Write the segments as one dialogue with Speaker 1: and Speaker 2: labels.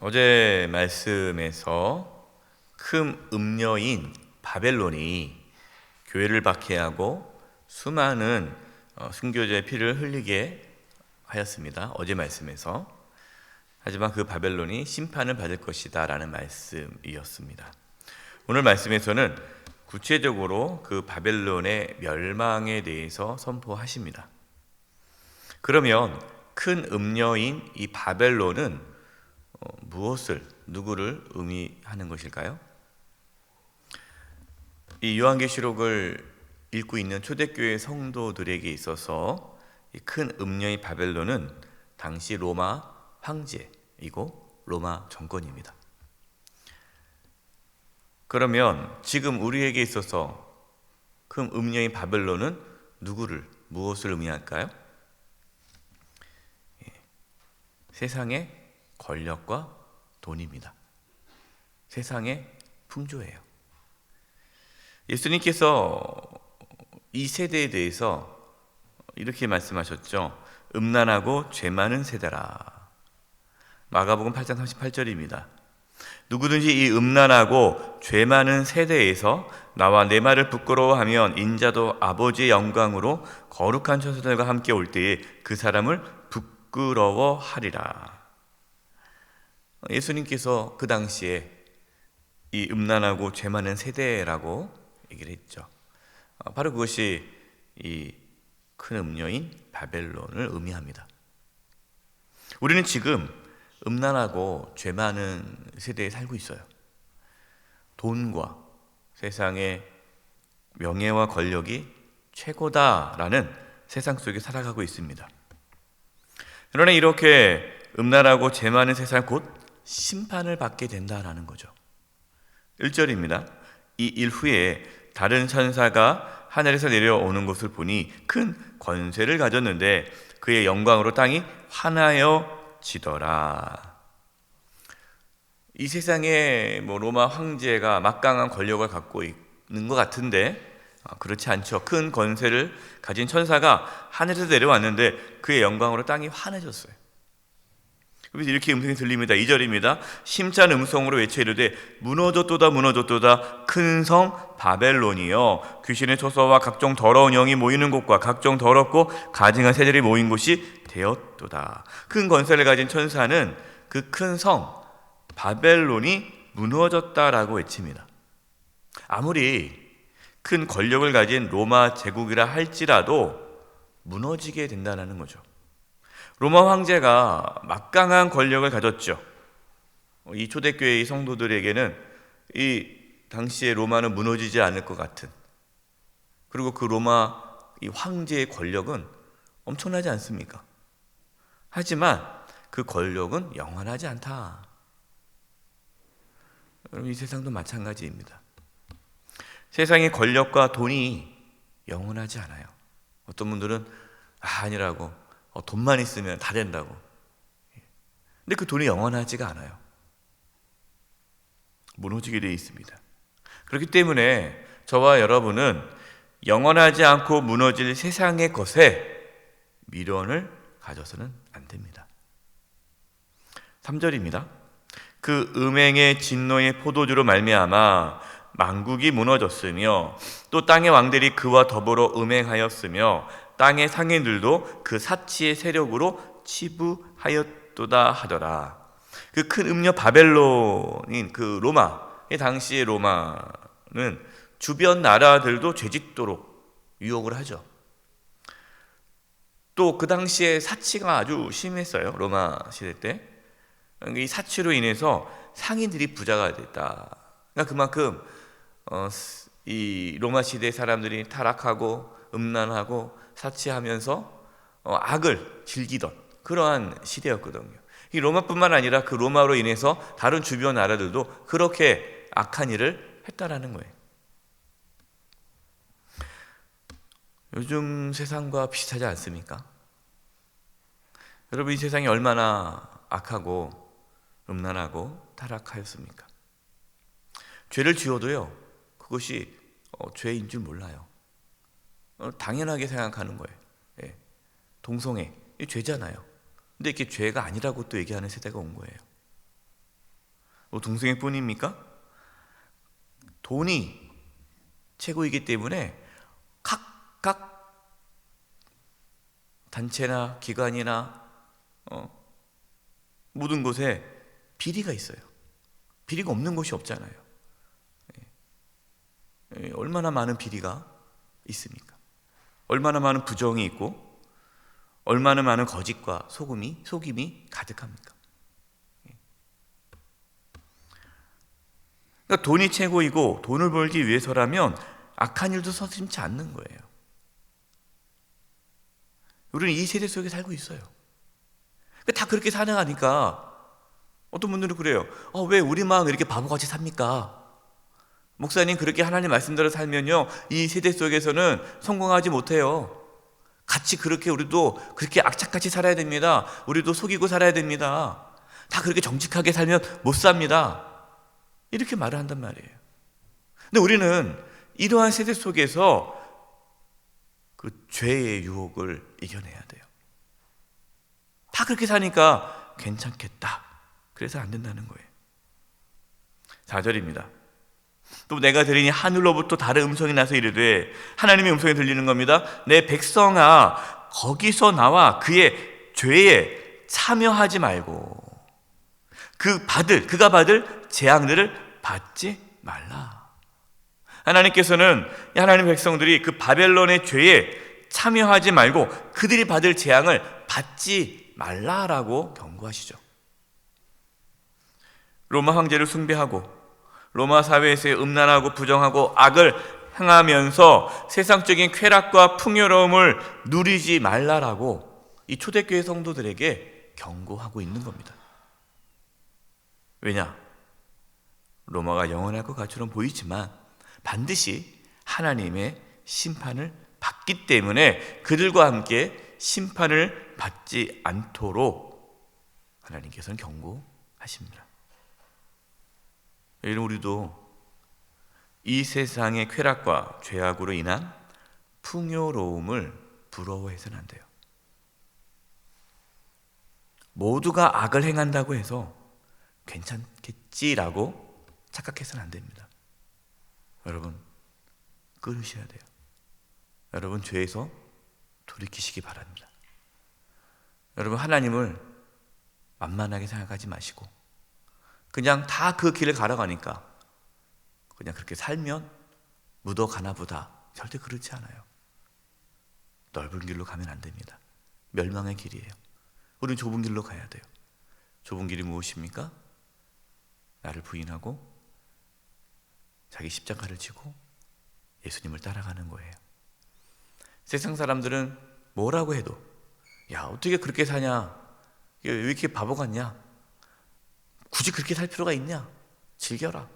Speaker 1: 어제 말씀에서 큰 음녀인 바벨론이 교회를 박해하고 수많은 순교자의 피를 흘리게 하였습니다. 어제 말씀에서. 하지만 그 바벨론이 심판을 받을 것이다 라는 말씀이었습니다. 오늘 말씀에서는 구체적으로 그 바벨론의 멸망에 대해서 선포하십니다. 그러면 큰 음녀인 이 바벨론은 누구를 의미하는 것일까요? 이 요한계시록을 읽고 있는 초대교회 성도들에게 있어서 이 큰 음녀의 바벨론은 당시 로마 황제이고 로마 정권입니다. 그러면 지금 우리에게 있어서 큰 음녀의 바벨론은 무엇을 의미할까요? 세상의 권력과 돈입니다. 세상의 풍조예요. 예수님께서 이 세대에 대해서 이렇게 말씀하셨죠. 음란하고 죄 많은 세대라. 마가복음 8장 38절입니다. 누구든지 이 음란하고 죄 많은 세대에서 나와 내 말을 부끄러워하면 인자도 아버지의 영광으로 거룩한 천사들과 함께 올 때에 그 사람을 부끄러워하리라. 예수님께서 그 당시에 이 음란하고 죄 많은 세대라고 얘기를 했죠. 바로 그것이 이 큰 음녀인 바벨론을 의미합니다. 우리는 지금 음란하고 죄 많은 세대에 살고 있어요. 돈과 세상의 명예와 권력이 최고다라는 세상 속에 살아가고 있습니다. 그러나 이렇게 음란하고 죄 많은 세상 곧 심판을 받게 된다라는 거죠. 1절입니다. 이 일 후에 다른 천사가 하늘에서 내려오는 것을 보니 큰 권세를 가졌는데 그의 영광으로 땅이 환하여지더라. 이 세상에 로마 황제가 막강한 권력을 갖고 있는 것 같은데 그렇지 않죠. 큰 권세를 가진 천사가 하늘에서 내려왔는데 그의 영광으로 땅이 환해졌어요. 그래서 이렇게 음성이 들립니다. 2절입니다. 심찬 음성으로 외쳐 이르되 무너졌도다 무너졌도다 큰 성 바벨론이여 귀신의 초소와 각종 더러운 영이 모이는 곳과 각종 더럽고 가증한 새들이 모인 곳이 되었도다. 큰 권세를 가진 천사는 그 큰 성 바벨론이 무너졌다라고 외칩니다. 아무리 큰 권력을 가진 로마 제국이라 할지라도 무너지게 된다는 거죠. 로마 황제가 막강한 권력을 가졌죠. 이 초대교회의 성도들에게는 이 당시의 로마는 무너지지 않을 것 같은, 그리고 그 로마 이 황제의 권력은 엄청나지 않습니까? 하지만 그 권력은 영원하지 않다. 여러분, 이 세상도 마찬가지입니다. 세상의 권력과 돈이 영원하지 않아요. 어떤 분들은 아니라고 돈만 있으면 다 된다고. 근데 그 돈이 영원하지가 않아요. 무너지게 되어 있습니다. 그렇기 때문에 저와 여러분은 영원하지 않고 무너질 세상의 것에 미련을 가져서는 안 됩니다. 3절입니다. 그 음행의 진노의 포도주로 말미암아 만국이 무너졌으며 또 땅의 왕들이 그와 더불어 음행하였으며 땅의 상인들도 그 사치의 세력으로 치부하였도다 하더라. 그 큰 음녀 바벨론인 그 로마, 당시의 로마는 주변 나라들도 죄짓도록 유혹을 하죠. 또 그 당시에 사치가 아주 심했어요. 로마 시대 때. 이 사치로 인해서 상인들이 부자가 됐다. 그러니까 그만큼 이 로마 시대 사람들이 타락하고 음란하고 사치하면서 악을 즐기던 그러한 시대였거든요. 이 로마뿐만 아니라 그 로마로 인해서 다른 주변 나라들도 그렇게 악한 일을 했다라는 거예요. 요즘 세상과 비슷하지 않습니까? 여러분, 이 세상이 얼마나 악하고 음란하고 타락하였습니까? 죄를 지어도요, 그것이 죄인 줄 몰라요. 당연하게 생각하는 거예요. 예. 동성애, 이 죄잖아요. 근데 이게 죄가 아니라고 또 얘기하는 세대가 온 거예요. 동성애 뿐입니까? 돈이 최고이기 때문에 각각 단체나 기관이나 모든 곳에 비리가 있어요. 비리가 없는 곳이 없잖아요. 얼마나 많은 비리가 있습니까? 얼마나 많은 부정이 있고 얼마나 많은 거짓과 속임이 가득합니까? 그러니까 돈이 최고이고 돈을 벌기 위해서라면 악한 일도 서슴지 않는 거예요. 우리는 이 세대 속에 살고 있어요. 다 그렇게 살아가니까 어떤 분들은 그래요. 왜 우리만 이렇게 바보같이 삽니까? 목사님, 그렇게 하나님 말씀대로 살면요 이 세대 속에서는 성공하지 못해요. 같이 그렇게 우리도 그렇게 악착같이 살아야 됩니다. 우리도 속이고 살아야 됩니다. 다 그렇게 정직하게 살면 못 삽니다. 이렇게 말을 한단 말이에요. 근데 우리는 이러한 세대 속에서 그 죄의 유혹을 이겨내야 돼요. 다 그렇게 사니까 괜찮겠다. 그래서 안 된다는 거예요. 4절입니다. 또 내가 들으니 하늘로부터 다른 음성이 나서 이르되, 하나님의 음성이 들리는 겁니다. 내 백성아, 거기서 나와 그의 죄에 참여하지 말고 그가 받을 재앙들을 받지 말라. 하나님께서는 하나님의 백성들이 그 바벨론의 죄에 참여하지 말고 그들이 받을 재앙을 받지 말라라고 경고하시죠. 로마 황제를 숭배하고 로마 사회에서의 음란하고 부정하고 악을 행하면서 세상적인 쾌락과 풍요로움을 누리지 말라라고 이 초대교회 성도들에게 경고하고 있는 겁니다. 왜냐? 로마가 영원할 것 같처럼 보이지만 반드시 하나님의 심판을 받기 때문에 그들과 함께 심판을 받지 않도록 하나님께서는 경고하십니다. 여러분, 우리도 이 세상의 쾌락과 죄악으로 인한 풍요로움을 부러워해서는 안 돼요. 모두가 악을 행한다고 해서 괜찮겠지라고 착각해서는 안 됩니다. 여러분, 끊으셔야 돼요. 여러분, 죄에서 돌이키시기 바랍니다. 여러분, 하나님을 만만하게 생각하지 마시고 그냥 다 그 길을 가라가니까 그냥 그렇게 살면 묻어가나 보다. 절대 그렇지 않아요. 넓은 길로 가면 안 됩니다. 멸망의 길이에요. 우리는 좁은 길로 가야 돼요. 좁은 길이 무엇입니까? 나를 부인하고 자기 십자가를 지고 예수님을 따라가는 거예요. 세상 사람들은 뭐라고 해도 야, 어떻게 그렇게 사냐? 왜 이렇게 바보 같냐? 굳이 그렇게 살 필요가 있냐? 즐겨라.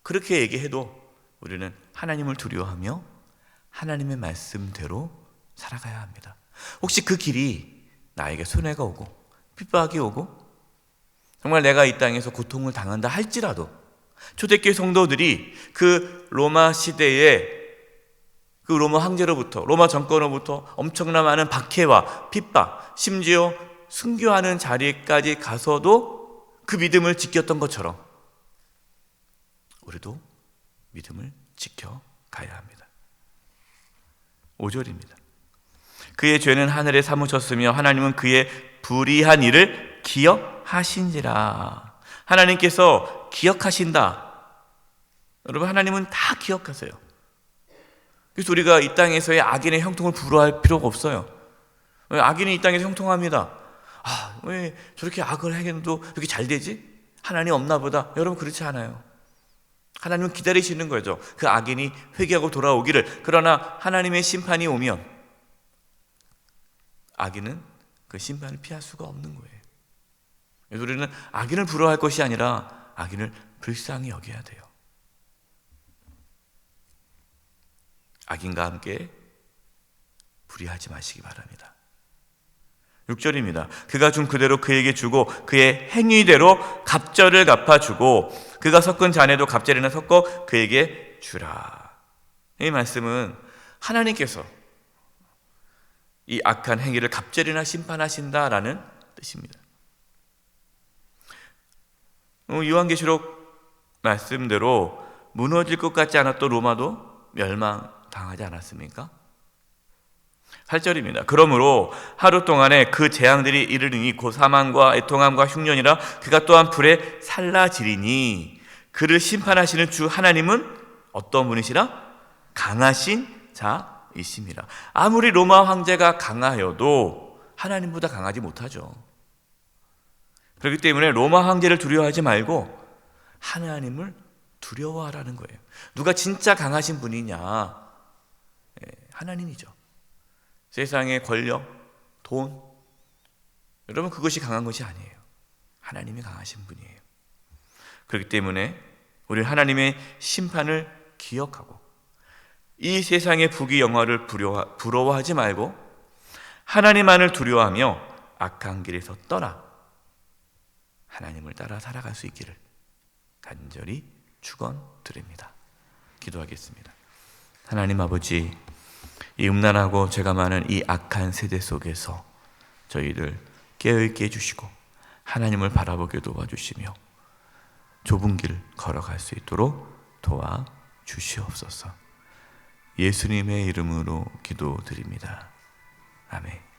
Speaker 1: 그렇게 얘기해도 우리는 하나님을 두려워하며 하나님의 말씀대로 살아가야 합니다. 혹시 그 길이 나에게 손해가 오고 핍박이 오고 정말 내가 이 땅에서 고통을 당한다 할지라도 초대교회 성도들이 그 로마 시대에 그 로마 황제로부터 로마 정권으로부터 엄청난 많은 박해와 핍박, 심지어 순교하는 자리까지 가서도 그 믿음을 지켰던 것처럼 우리도 믿음을 지켜가야 합니다. 5절입니다. 그의 죄는 하늘에 사무쳤으며 하나님은 그의 불의한 일을 기억하신지라. 하나님께서 기억하신다. 여러분, 하나님은 다 기억하세요. 그래서 우리가 이 땅에서의 악인의 형통을 부러워할 필요가 없어요. 악인이 이 땅에서 형통합니다. 왜 저렇게 악을 해도 이렇게 잘 되지? 하나님 없나 보다. 여러분, 그렇지 않아요. 하나님은 기다리시는 거죠. 그 악인이 회개하고 돌아오기를. 그러나 하나님의 심판이 오면 악인은 그 심판을 피할 수가 없는 거예요. 그래서 우리는 악인을 부러워할 것이 아니라 악인을 불쌍히 여겨야 돼요. 악인과 함께 불의하지 마시기 바랍니다. 6절입니다. 그가 준 그대로 그에게 주고 그의 행위대로 갑절을 갚아주고 그가 섞은 잔에도 갑절이나 섞어 그에게 주라. 이 말씀은 하나님께서 이 악한 행위를 갑절이나 심판하신다라는 뜻입니다. 요한계시록 말씀대로 무너질 것 같지 않았던 로마도 멸망당하지 않았습니까? 8절입니다. 그러므로 하루 동안에 그 재앙들이 이르르니 곧 사망과 애통함과 흉년이라 그가 또한 불에 살라지리니 그를 심판하시는 주 하나님은 어떤 분이시라? 강하신 자이심이라. 아무리 로마 황제가 강하여도 하나님보다 강하지 못하죠. 그렇기 때문에 로마 황제를 두려워하지 말고 하나님을 두려워하라는 거예요. 누가 진짜 강하신 분이냐? 하나님이죠. 세상의 권력, 돈, 여러분 그것이 강한 것이 아니에요. 하나님이 강하신 분이에요. 그렇기 때문에 우리 하나님의 심판을 기억하고 이 세상의 부귀 영화를 부러워하지 말고 하나님만을 두려워하며 악한 길에서 떠나 하나님을 따라 살아갈 수 있기를 간절히 축원드립니다. 기도하겠습니다. 하나님 아버지, 이 음란하고 죄가 많은 이 악한 세대 속에서 저희를 깨어있게 해주시고 하나님을 바라보게 도와주시며 좁은 길 걸어갈 수 있도록 도와주시옵소서. 예수님의 이름으로 기도드립니다. 아멘.